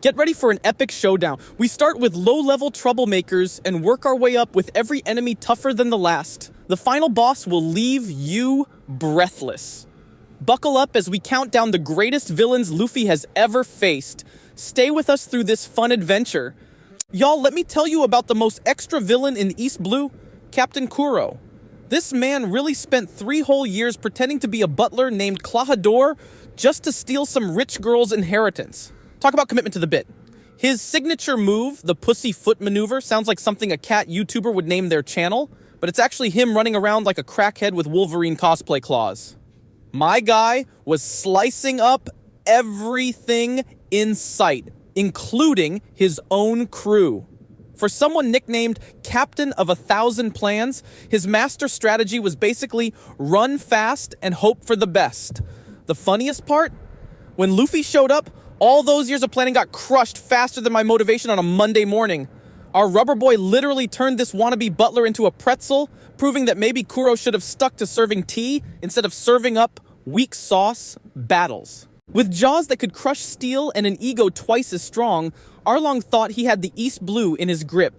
Get ready for an epic showdown. We start with low-level troublemakers and work our way up with every enemy tougher than the last. The final boss will leave you breathless. Buckle up as we count down the greatest villains Luffy has ever faced. Stay with us through this fun adventure. Y'all, let me tell you about the most extra villain in East Blue, Captain Kuro. This man really spent 3 whole years pretending to be a butler named Klahadore just to steal some rich girl's inheritance. Talk about commitment to the bit. His signature move, the pussy foot maneuver, sounds like something a cat YouTuber would name their channel, but it's actually him running around like a crackhead with Wolverine cosplay claws. My guy was slicing up everything in sight, including his own crew. For someone nicknamed Captain of 1,000 Plans, his master strategy was basically run fast and hope for the best. The funniest part? When Luffy showed up, all those years of planning got crushed faster than my motivation on a Monday morning. Our rubber boy literally turned this wannabe butler into a pretzel, proving that maybe Kuro should have stuck to serving tea instead of serving up weak sauce battles. With jaws that could crush steel and an ego twice as strong, Arlong thought he had the East Blue in his grip,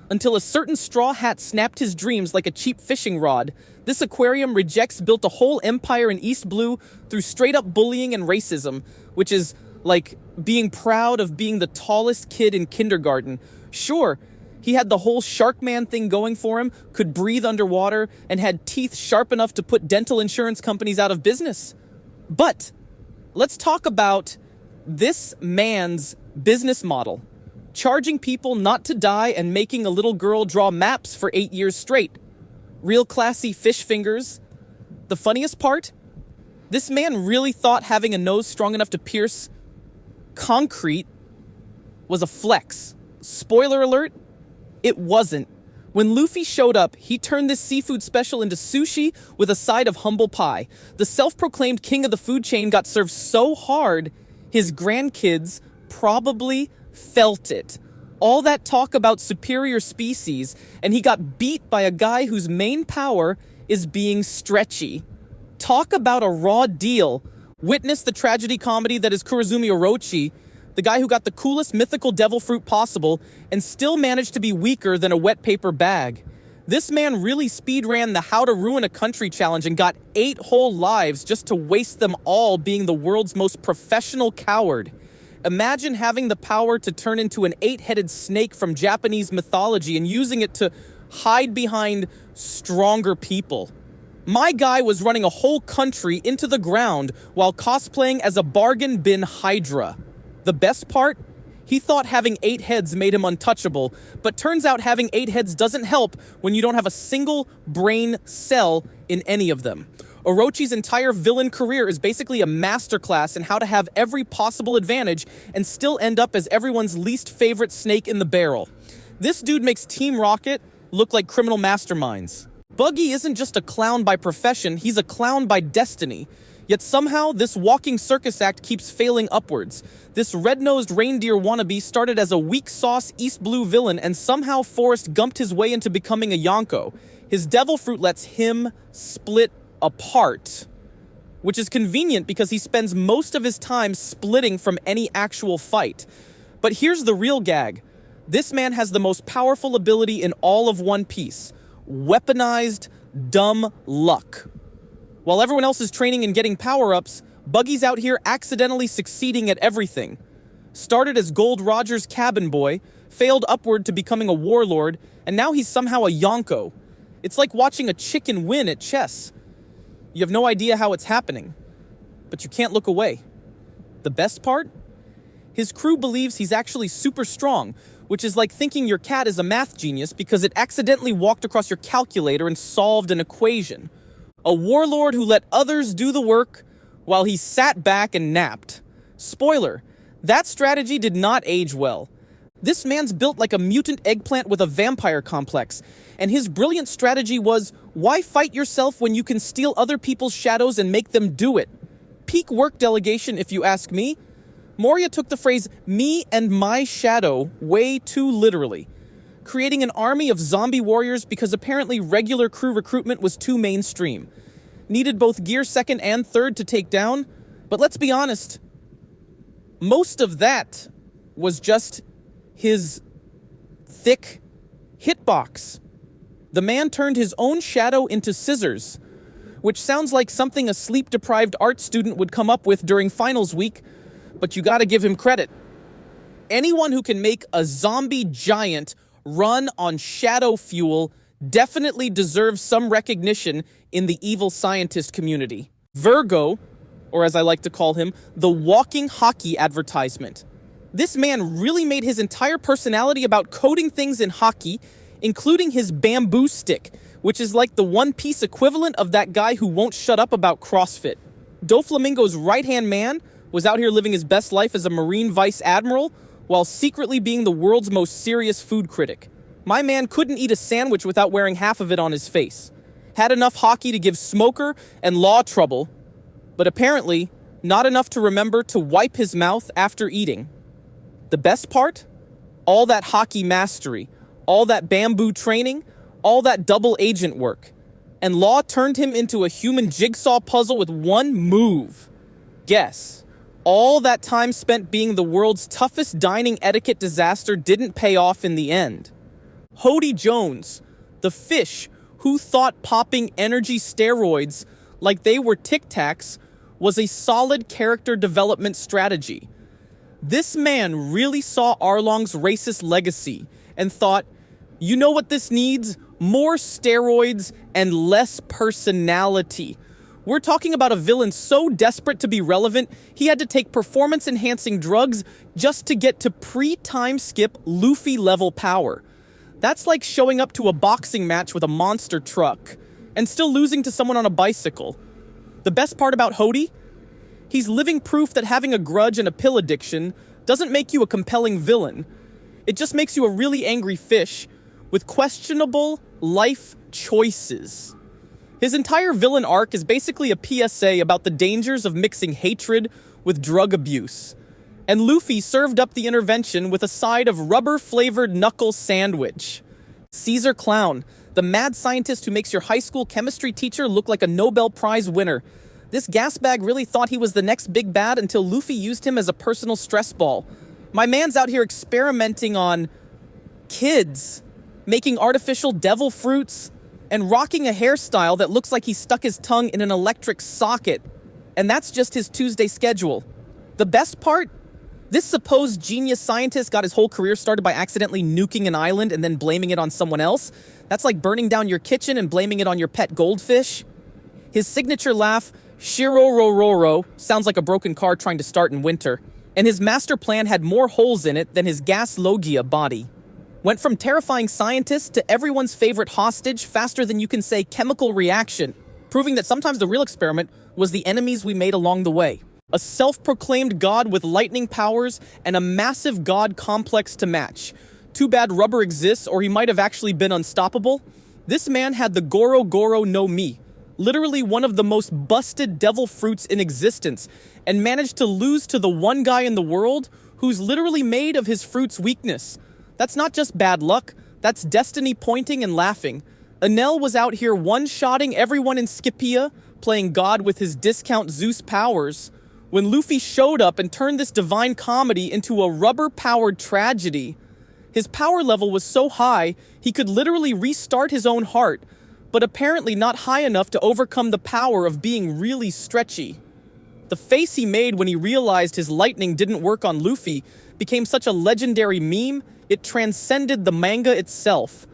until a certain straw hat snapped his dreams like a cheap fishing rod. This aquarium rejects built a whole empire in East Blue through straight-up bullying and racism, which is like being proud of being the tallest kid in kindergarten. Sure, he had the whole shark man thing going for him, could breathe underwater, and had teeth sharp enough to put dental insurance companies out of business. But let's talk about this man's business model. Charging people not to die and making a little girl draw maps for 8 years straight. Real classy fish fingers. The funniest part? This man really thought having a nose strong enough to pierce concrete was a flex. Spoiler alert, it wasn't. When Luffy showed up, he turned this seafood special into sushi with a side of humble pie. The self-proclaimed king of the food chain got served so hard, his grandkids probably felt it. All that talk about superior species, and he got beat by a guy whose main power is being stretchy. Talk about a raw deal. Witness the tragedy comedy that is Kurozumi Orochi, the guy who got the coolest mythical devil fruit possible and still managed to be weaker than a wet paper bag. This man really speedran the How to Ruin a Country challenge and got 8 whole lives just to waste them all being the world's most professional coward. Imagine having the power to turn into an 8-headed snake from Japanese mythology and using it to hide behind stronger people. My guy was running a whole country into the ground while cosplaying as a bargain bin Hydra. The best part? He thought having 8 heads made him untouchable, but turns out having 8 heads doesn't help when you don't have a single brain cell in any of them. Orochi's entire villain career is basically a masterclass in how to have every possible advantage and still end up as everyone's least favorite snake in the barrel. This dude makes Team Rocket look like criminal masterminds. Buggy isn't just a clown by profession, he's a clown by destiny. Yet somehow, this walking circus act keeps failing upwards. This red-nosed reindeer wannabe started as a weak-sauce East Blue villain and somehow Forrest Gumped his way into becoming a Yonko. His devil fruit lets him split apart, which is convenient because he spends most of his time splitting from any actual fight. But here's the real gag. This man has the most powerful ability in all of One Piece. Weaponized dumb luck. While everyone else is training and getting power-ups, Buggy's out here accidentally succeeding at everything. Started as Gold Roger's cabin boy, failed upward to becoming a warlord, and now he's somehow a Yonko. It's like watching a chicken win at chess. You have no idea how it's happening, but you can't look away. The best part? His crew believes he's actually super strong, which is like thinking your cat is a math genius because it accidentally walked across your calculator and solved an equation. A warlord who let others do the work while he sat back and napped. Spoiler, that strategy did not age well. This man's built like a mutant eggplant with a vampire complex, and his brilliant strategy was, why fight yourself when you can steal other people's shadows and make them do it? Peak work delegation, if you ask me. Moria took the phrase, me and my shadow, way too literally, creating an army of zombie warriors because apparently regular crew recruitment was too mainstream. Needed both gear 2nd and 3rd to take down, but let's be honest, most of that was just his thick hitbox. The man turned his own shadow into scissors, which sounds like something a sleep-deprived art student would come up with during finals week, but you gotta give him credit. Anyone who can make a zombie giant run on shadow fuel definitely deserves some recognition in the evil scientist community. Virgo, or as I like to call him, the walking hockey advertisement. This man really made his entire personality about coding things in hockey, including his bamboo stick, which is like the One Piece equivalent of that guy who won't shut up about CrossFit. Doflamingo's right-hand man was out here living his best life as a Marine Vice Admiral while secretly being the world's most serious food critic. My man couldn't eat a sandwich without wearing half of it on his face. Had enough hockey to give Smoker and Law trouble, but apparently not enough to remember to wipe his mouth after eating. The best part? All that hockey mastery, all that bamboo training, all that double agent work. And Law turned him into a human jigsaw puzzle with one move. Guess. All that time spent being the world's toughest dining etiquette disaster didn't pay off in the end. Hody Jones, the fish who thought popping energy steroids like they were Tic Tacs was a solid character development strategy. This man really saw Arlong's racist legacy and thought, you know what this needs? More steroids and less personality. We're talking about a villain so desperate to be relevant, he had to take performance-enhancing drugs just to get to pre-time skip Luffy-level power. That's like showing up to a boxing match with a monster truck and still losing to someone on a bicycle. The best part about Hody? He's living proof that having a grudge and a pill addiction doesn't make you a compelling villain. It just makes you a really angry fish with questionable life choices. His entire villain arc is basically a PSA about the dangers of mixing hatred with drug abuse. And Luffy served up the intervention with a side of rubber-flavored knuckle sandwich. Caesar Clown, the mad scientist who makes your high school chemistry teacher look like a Nobel Prize winner. This gas bag really thought he was the next big bad until Luffy used him as a personal stress ball. My man's out here experimenting on kids, making artificial devil fruits, and rocking a hairstyle that looks like he stuck his tongue in an electric socket. And that's just his Tuesday schedule. The best part? This supposed genius scientist got his whole career started by accidentally nuking an island and then blaming it on someone else. That's like burning down your kitchen and blaming it on your pet goldfish. His signature laugh, Shirorororo, sounds like a broken car trying to start in winter. And his master plan had more holes in it than his gas Logia body. Went from terrifying scientist to everyone's favorite hostage faster than you can say chemical reaction, proving that sometimes the real experiment was the enemies we made along the way. A self-proclaimed god with lightning powers and a massive god complex to match. Too bad rubber exists, or he might have actually been unstoppable. This man had the Goro Goro no Mi, literally one of the most busted devil fruits in existence, and managed to lose to the one guy in the world who's literally made of his fruit's weakness. That's not just bad luck, that's destiny pointing and laughing. Enel was out here one-shotting everyone in Scipia, playing God with his discount Zeus powers, when Luffy showed up and turned this divine comedy into a rubber-powered tragedy. His power level was so high, he could literally restart his own heart, but apparently not high enough to overcome the power of being really stretchy. The face he made when he realized his lightning didn't work on Luffy became such a legendary meme, it transcended the manga itself.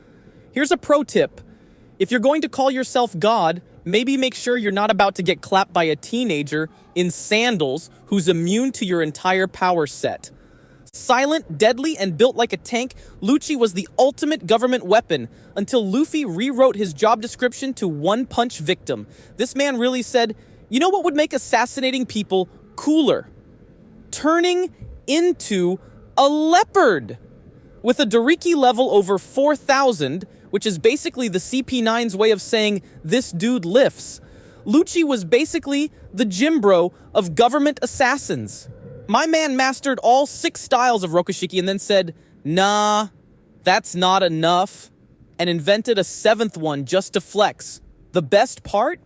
Here's a pro tip. If you're going to call yourself God, maybe make sure you're not about to get clapped by a teenager in sandals who's immune to your entire power set. Silent, deadly, and built like a tank, Lucci was the ultimate government weapon until Luffy rewrote his job description to one-punch victim. This man really said, you know what would make assassinating people cooler? Turning into a leopard! With a Doriki level over 4,000, which is basically the CP9's way of saying, this dude lifts, Lucci was basically the gym bro of government assassins. My man mastered all 6 styles of Rokushiki and then said, nah, that's not enough, and invented a 7th one just to flex. The best part?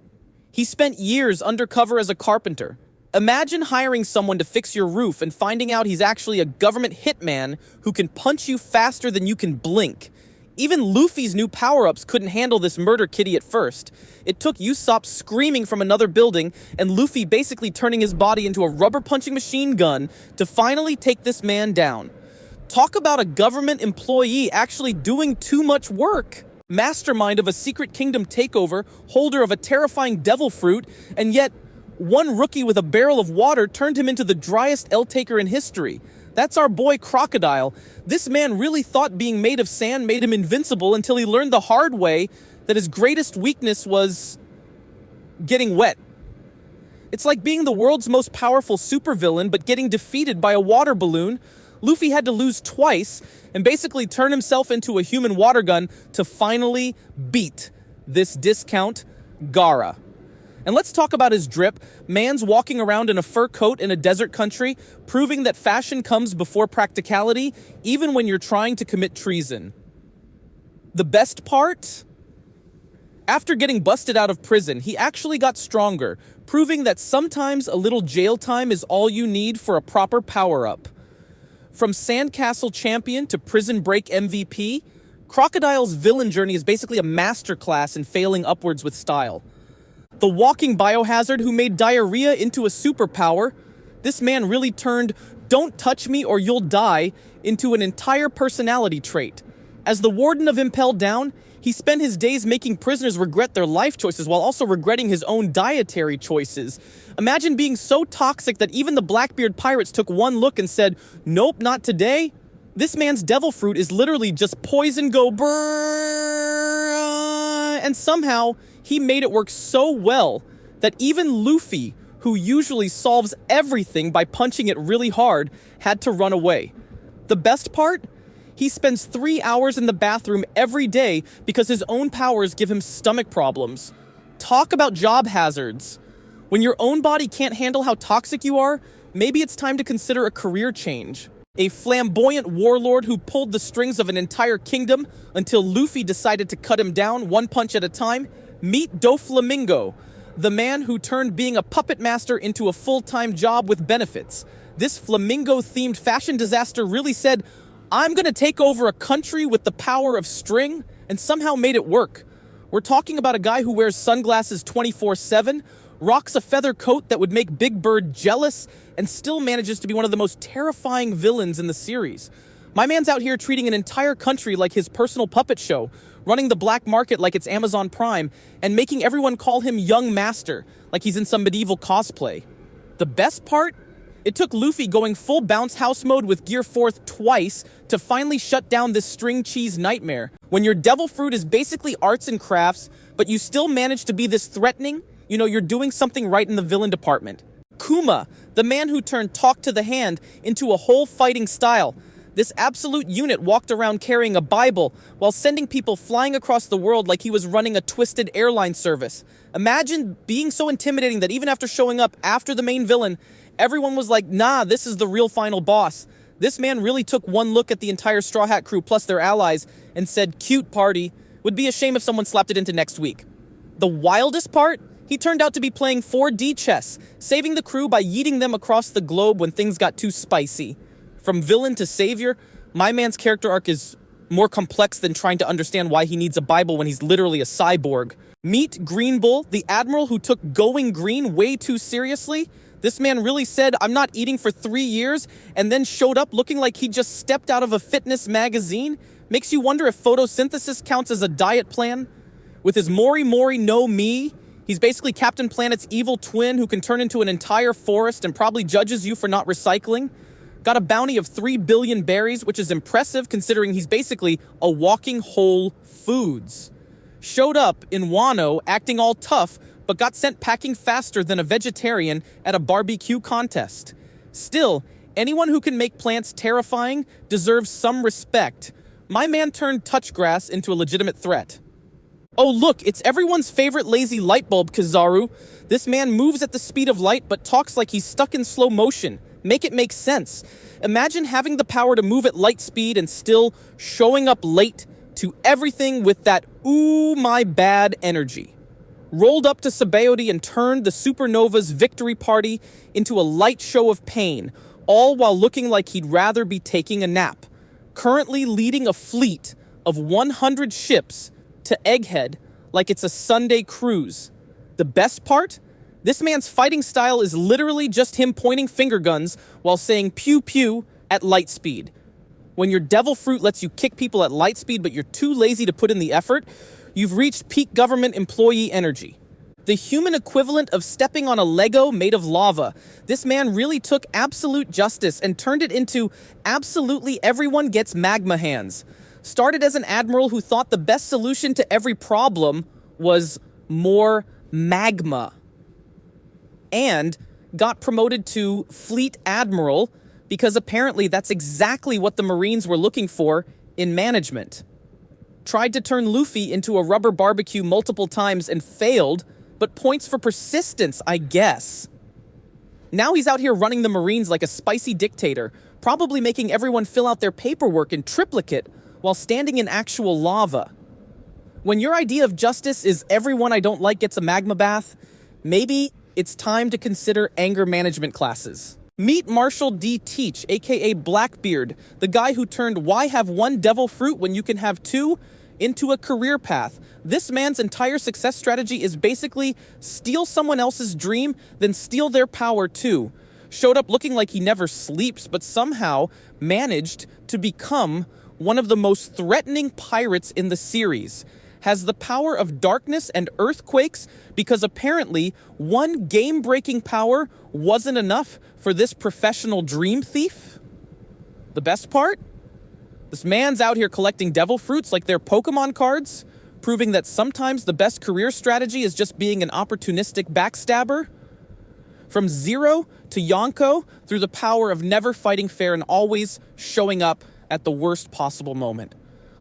He spent years undercover as a carpenter, Imagine hiring someone to fix your roof and finding out he's actually a government hitman who can punch you faster than you can blink. Even Luffy's new power-ups couldn't handle this murder kitty at first. It took Usopp screaming from another building and Luffy basically turning his body into a rubber-punching machine gun to finally take this man down. Talk about a government employee actually doing too much work. Mastermind of a secret kingdom takeover, holder of a terrifying devil fruit, and yet one rookie with a barrel of water turned him into the driest L-taker in history. That's our boy Crocodile. This man really thought being made of sand made him invincible until he learned the hard way that his greatest weakness was getting wet. It's like being the world's most powerful supervillain but getting defeated by a water balloon. Luffy had to lose twice and basically turn himself into a human water gun to finally beat this discount Gaara. And let's talk about his drip. Man's walking around in a fur coat in a desert country, proving that fashion comes before practicality, even when you're trying to commit treason. The best part? After getting busted out of prison, he actually got stronger, proving that sometimes a little jail time is all you need for a proper power-up. From Sandcastle champion to prison break MVP, Crocodile's villain journey is basically a masterclass in failing upwards with style. The walking biohazard who made diarrhea into a superpower, this man really turned "don't touch me or you'll die" into an entire personality trait. As the warden of Impel Down, he spent his days making prisoners regret their life choices while also regretting his own dietary choices. Imagine being so toxic that even the Blackbeard pirates took one look and said, "Nope, not today." This man's devil fruit is literally just poison go brrrr, and somehow he made it work so well that even Luffy, who usually solves everything by punching it really hard, had to run away. The best part? He spends 3 hours in the bathroom every day because his own powers give him stomach problems. Talk about job hazards. When your own body can't handle how toxic you are, maybe it's time to consider a career change. A flamboyant warlord who pulled the strings of an entire kingdom until Luffy decided to cut him down one punch at a time. Meet Doflamingo, the man who turned being a puppet master into a full-time job with benefits. This flamingo-themed fashion disaster really said, "I'm gonna take over a country with the power of string," and somehow made it work. We're talking about a guy who wears sunglasses 24/7, rocks a feather coat that would make Big Bird jealous, and still manages to be one of the most terrifying villains in the series. My man's out here treating an entire country like his personal puppet show, running the black market like it's Amazon Prime, and making everyone call him Young Master, like he's in some medieval cosplay. The best part? It took Luffy going full bounce house mode with Gear 4th twice to finally shut down this string cheese nightmare. When your devil fruit is basically arts and crafts, but you still manage to be this threatening, you know you're doing something right in the villain department. Kuma, the man who turned talk to the hand into a whole fighting style. This absolute unit walked around carrying a Bible while sending people flying across the world like he was running a twisted airline service. Imagine being so intimidating that even after showing up after the main villain, everyone was like, nah, this is the real final boss. This man really took one look at the entire Straw Hat crew plus their allies and said, "Cute party. Would be a shame if someone slapped it into next week." The wildest part? He turned out to be playing 4D chess, saving the crew by yeeting them across the globe when things got too spicy. From villain to savior, my man's character arc is more complex than trying to understand why he needs a Bible when he's literally a cyborg. Meet Green Bull, the admiral who took going green way too seriously. This man really said, "I'm not eating for 3 years," and then showed up looking like he just stepped out of a fitness magazine. Makes you wonder if photosynthesis counts as a diet plan. With his Mori Mori no Mi, he's basically Captain Planet's evil twin who can turn into an entire forest and probably judges you for not recycling. Got a bounty of 3 billion berries, which is impressive considering he's basically a walking Whole Foods. Showed up in Wano acting all tough, but got sent packing faster than a vegetarian at a barbecue contest. Still, anyone who can make plants terrifying deserves some respect. My man turned touch grass into a legitimate threat. Oh look, it's everyone's favorite lazy light bulb, Kizaru. This man moves at the speed of light but talks like he's stuck in slow motion. Make it make sense. Imagine having the power to move at light speed and still showing up late to everything with that "ooh, my bad" energy. rolled up to Sabaody and turned the Supernova's victory party into a light show of pain, all while looking like he'd rather be taking a nap, currently leading a fleet of 100 ships to Egghead like it's a Sunday cruise. The best part? This man's fighting style is literally just him pointing finger guns while saying pew pew at light speed. When your devil fruit lets you kick people at light speed but you're too lazy to put in the effort, you've reached peak government employee energy. The human equivalent of stepping on a Lego made of lava. This man really took absolute justice and turned it into absolutely everyone gets magma hands. Started as an admiral who thought the best solution to every problem was more magma. And got promoted to fleet admiral because apparently that's exactly what the Marines were looking for in management. Tried to turn Luffy into a rubber barbecue multiple times and failed, but points for persistence, I guess. Now he's out here running the Marines like a spicy dictator, probably making everyone fill out their paperwork in triplicate while standing in actual lava. When your idea of justice is everyone I don't like gets a magma bath, maybe it's time to consider anger management classes. Meet Marshall D. Teach, aka Blackbeard, the guy who turned why have one devil fruit when you can have two into a career path. This man's entire success strategy is basically steal someone else's dream, then steal their power too. Showed up looking like he never sleeps, but somehow managed to become one of the most threatening pirates in the series. Has the power of darkness and earthquakes because apparently one game-breaking power wasn't enough for this professional dream thief. The best part? This man's out here collecting devil fruits like they're Pokemon cards, proving that sometimes the best career strategy is just being an opportunistic backstabber. From zero to Yonko through the power of never fighting fair and always showing up at the worst possible moment.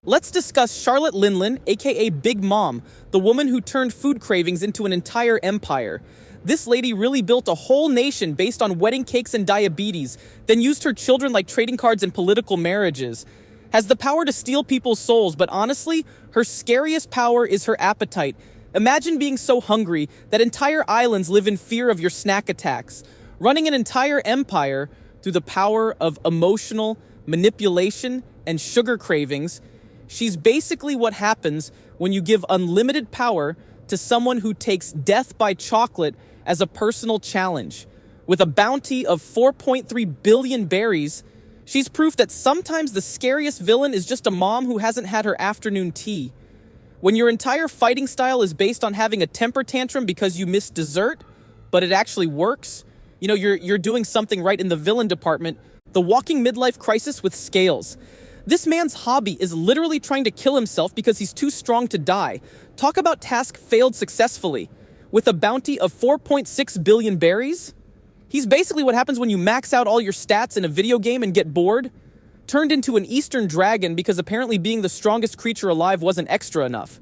Let's discuss Charlotte Linlin, aka Big Mom, the woman who turned food cravings into an entire empire. This lady really built a whole nation based on wedding cakes and diabetes, then used her children like trading cards and political marriages. Has the power to steal people's souls, but honestly, her scariest power is her appetite. Imagine being so hungry that entire islands live in fear of your snack attacks, running an entire empire through the power of emotional manipulation and sugar cravings. She's basically what happens when you give unlimited power to someone who takes death by chocolate as a personal challenge. With a bounty of 4.3 billion berries, she's proof that sometimes the scariest villain is just a mom who hasn't had her afternoon tea. When your entire fighting style is based on having a temper tantrum because you missed dessert, but it actually works, you know, you're doing something right in the villain department. The walking midlife crisis with scales. This man's hobby is literally trying to kill himself because he's too strong to die. Talk about task failed successfully. With a bounty of 4.6 billion berries? He's basically what happens when you max out all your stats in a video game and get bored. Turned into an Eastern dragon because apparently being the strongest creature alive wasn't extra enough.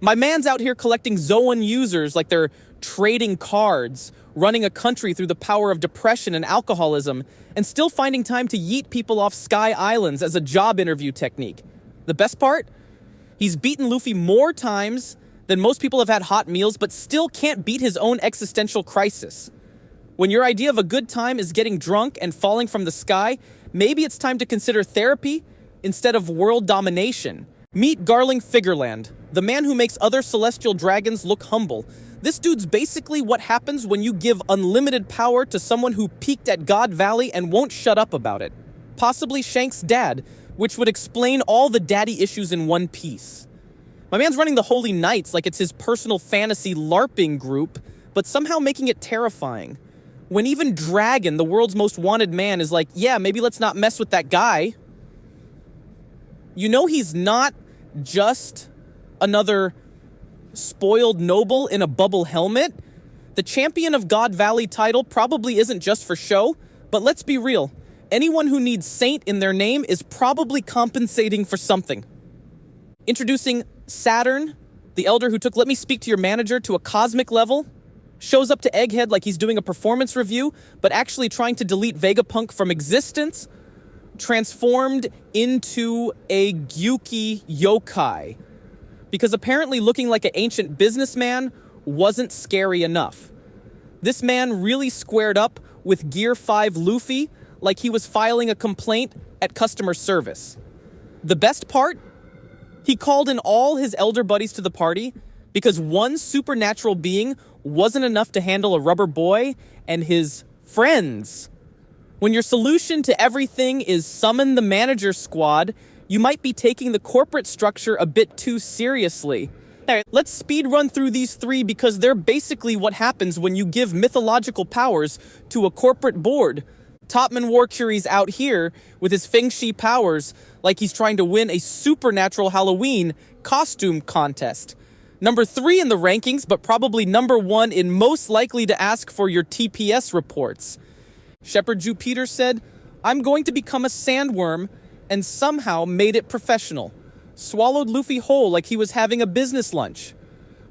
My man's out here collecting Zoan users like they're trading cards, running a country through the power of depression and alcoholism, and still finding time to yeet people off Sky Islands as a job interview technique. The best part? He's beaten Luffy more times than most people have had hot meals, but still can't beat his own existential crisis. When your idea of a good time is getting drunk and falling from the sky, maybe it's time to consider therapy instead of world domination. Meet Garling Figureland, the man who makes other celestial dragons look humble. This dude's basically what happens when you give unlimited power to someone who peaked at God Valley and won't shut up about it. Possibly Shank's dad, which would explain all the daddy issues in one piece. My man's running the Holy Knights like it's his personal fantasy LARPing group, but somehow making it terrifying. When even Dragon, the world's most wanted man, is like, yeah, maybe let's not mess with that guy. You know he's not just another spoiled noble in a bubble helmet. The Champion of God Valley title probably isn't just for show, but let's be real. Anyone who needs Saint in their name is probably compensating for something. Introducing Saturn, the elder who took Let Me Speak to Your Manager to a cosmic level, shows up to Egghead like he's doing a performance review, but actually trying to delete Vegapunk from existence, transformed into a Gyuki yokai. Because apparently looking like an ancient businessman wasn't scary enough. This man really squared up with Gear 5 Luffy like he was filing a complaint at customer service. The best part? He called in all his elder buddies to the party because one supernatural being wasn't enough to handle a rubber boy and his friends. When your solution to everything is summon the manager squad, you might be taking the corporate structure a bit too seriously. All right, let's speed run through these three because they're basically what happens when you give mythological powers to a corporate board. Topman Warcury's out here with his Feng Shi powers like he's trying to win a supernatural Halloween costume contest. Number 3 in the rankings, but probably number 1 in most likely to ask for your TPS reports. Shepherd Jupiter said, "I'm going to become a sandworm," and somehow made it professional. Swallowed Luffy whole like he was having a business lunch.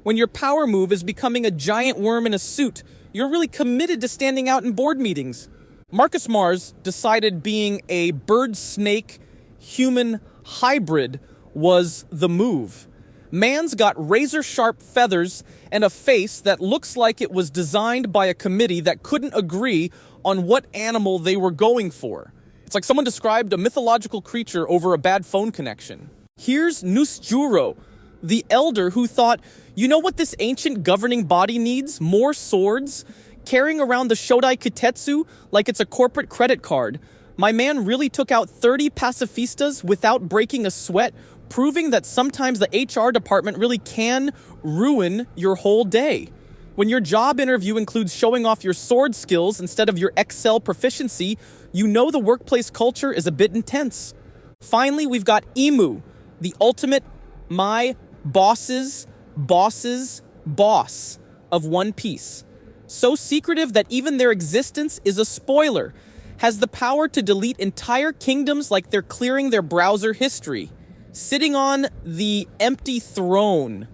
When your power move is becoming a giant worm in a suit, you're really committed to standing out in board meetings. Marcus Mars decided being a bird-snake-human hybrid was the move. Man's got razor-sharp feathers and a face that looks like it was designed by a committee that couldn't agree on what animal they were going for. It's like someone described a mythological creature over a bad phone connection. Here's Nusjuro, the elder who thought, you know what this ancient governing body needs? More swords? Carrying around the Shodai Kitetsu like it's a corporate credit card. My man really took out 30 pacifistas without breaking a sweat, proving that sometimes the HR department really can ruin your whole day. When your job interview includes showing off your sword skills instead of your Excel proficiency, you know the workplace culture is a bit intense. Finally, we've got Emu, the ultimate my boss's boss of One Piece. So secretive that even their existence is a spoiler, has the power to delete entire kingdoms like they're clearing their browser history. Sitting on the empty throne,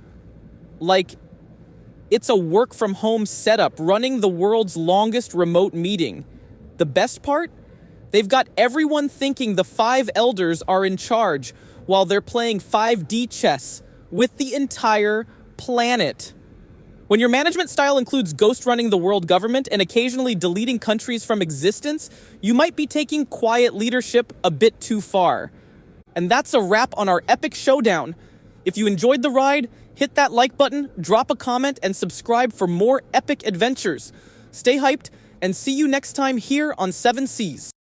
like it's a work-from-home setup, running the world's longest remote meeting. The best part? They've got everyone thinking the 5 elders are in charge while they're playing 5D chess with the entire planet. When your management style includes ghost running the world government and occasionally deleting countries from existence, you might be taking quiet leadership a bit too far. And that's a wrap on our epic showdown. If you enjoyed the ride, hit that like button, drop a comment, and subscribe for more epic adventures. Stay hyped, and see you next time here on 7 Seas.